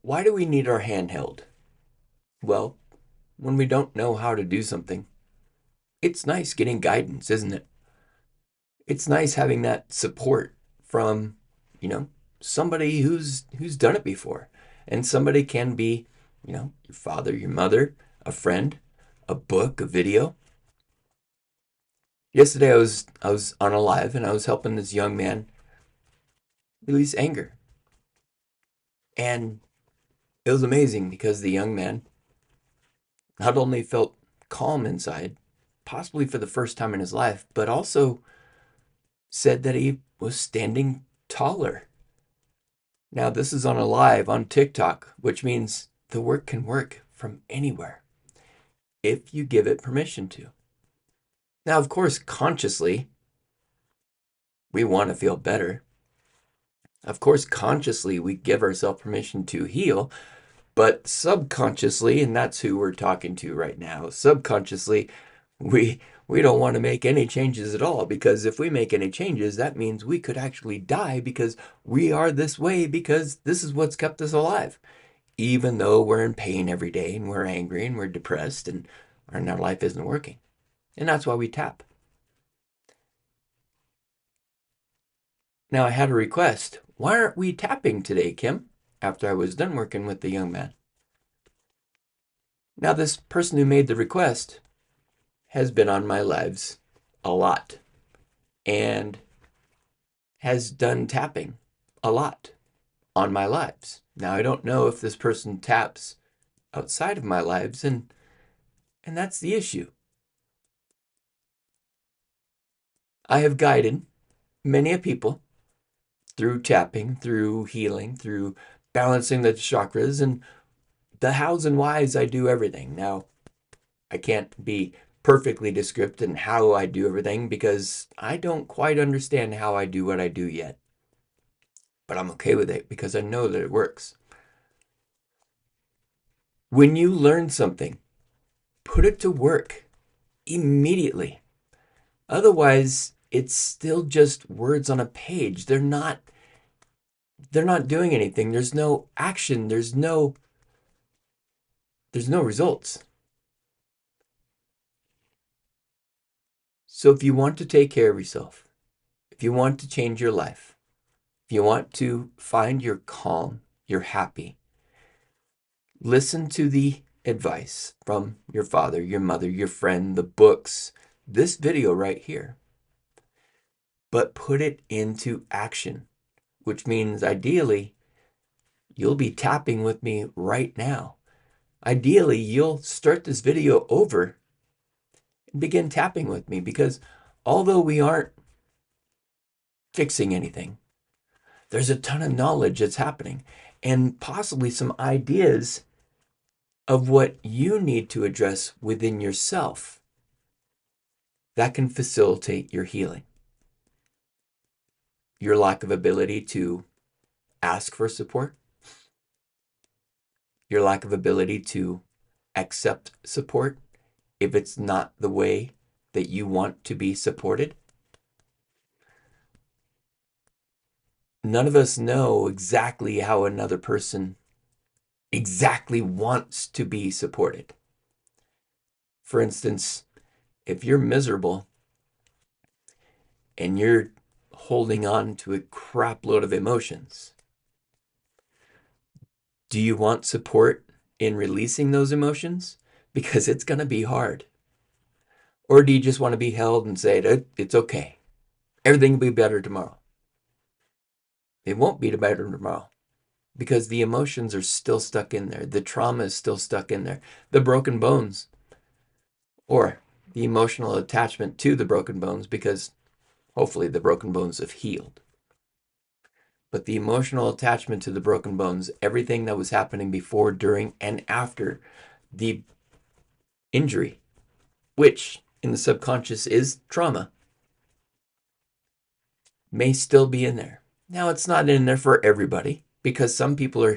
Why do we need our hand held? Well, when we don't know how to do something, it's nice getting guidance, isn't it? It's nice having that support from, you know, somebody who's done it before. And somebody can be, your father, your mother, a friend, a book, a video. Yesterday I was on a live and I was helping this young man release anger. And it was amazing because the young man not only felt calm inside, possibly for the first time in his life, but also said that he was standing taller. Now, this is on a live on TikTok, which means the work can work from anywhere if you give it permission to. Now, of course, consciously, we want to feel better. Of course, consciously, we give ourselves permission to heal, but subconsciously, and that's who we're talking to right now, subconsciously, we we don't want to make any changes at all, because if we make any changes, that means we could actually die, because we are this way because this is what's kept us alive. Even though we're in pain every day and we're angry and we're depressed and our life isn't working. And that's why we tap. Now, I had a request. Why aren't we tapping today, Kim? After I was done working with the young man. Now, this person who made the request has been on my lives a lot and has done tapping a lot on my lives. Now, I don't know if this person taps outside of my lives, and that's the issue. I have guided many a people through tapping, through healing, through balancing the chakras, and the hows and whys. I do everything. Now, I can't be perfectly descriptive in how I do everything because I don't quite understand how I do what I do yet. But I'm okay with it because I know that it works. When you learn something, put it to work immediately. Otherwise, it's still just words on a page. They're not doing anything. There's no action. There's no results. So if you want to take care of yourself, if you want to change your life, if you want to find your calm, your happy, listen to the advice from your father, your mother, your friend, the books, this video right here, but put it into action, which means ideally you'll be tapping with me right now. Ideally, you'll start this video over and begin tapping with me, because although we aren't fixing anything, there's a ton of knowledge that's happening and possibly some ideas of what you need to address within yourself that can facilitate your healing. Your lack of ability to ask for support, your lack of ability to accept support if it's not the way that you want to be supported. None of us know exactly how another person exactly wants to be supported. For instance, if you're miserable and you're holding on to a crap load of emotions, do you want support in releasing those emotions? Because it's going to be hard. Or do you just want to be held and say, it's okay, everything will be better tomorrow? It won't be better tomorrow because the emotions are still stuck in there. The trauma is still stuck in there. The broken bones, or the emotional attachment to the broken bones, because hopefully the broken bones have healed. But the emotional attachment to the broken bones, everything that was happening before, during, and after the injury, which in the subconscious is trauma, may still be in there. Now, it's not in there for everybody because some people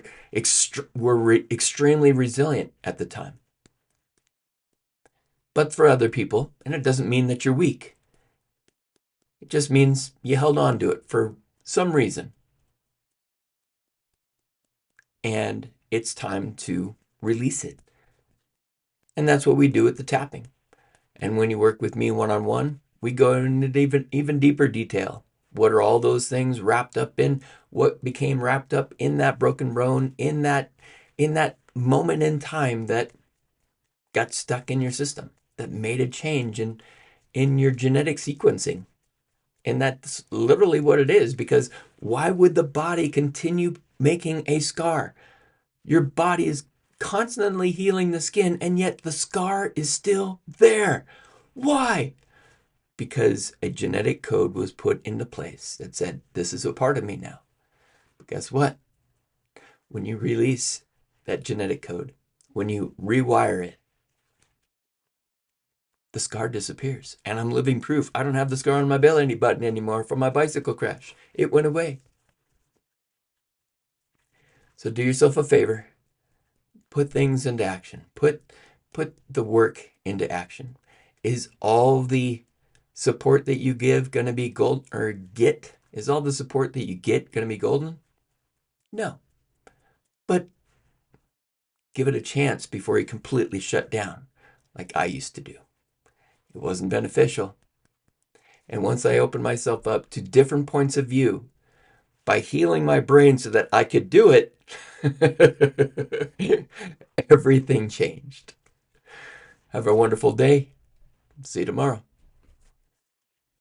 were extremely resilient at the time. But for other people, and it doesn't mean that you're weak, it just means you held on to it for some reason. And it's time to release it. And that's what we do with the tapping. And when you work with me one-on-one, we go into even deeper detail. What are all those things wrapped up in? What became wrapped up in that broken bone, in that moment in time that got stuck in your system, that made a change in your genetic sequencing? And that's literally what it is, because why would the body continue making a scar? Your body is constantly healing the skin, and yet the scar is still there. Why? Because a genetic code was put into place that said, this is a part of me now. But guess what? When you release that genetic code, when you rewire it, the scar disappears. And I'm living proof. I don't have the scar on my belly button anymore from my bicycle crash. It went away. So do yourself a favor. Put things into action. Put the work into action. Is all the support that you give going to be gold, or get? Is all the support that you get going to be golden? No. But give it a chance before you completely shut down, like I used to do. It wasn't beneficial. And once I opened myself up to different points of view by healing my brain so that I could do it, everything changed. Have a wonderful day. See you tomorrow.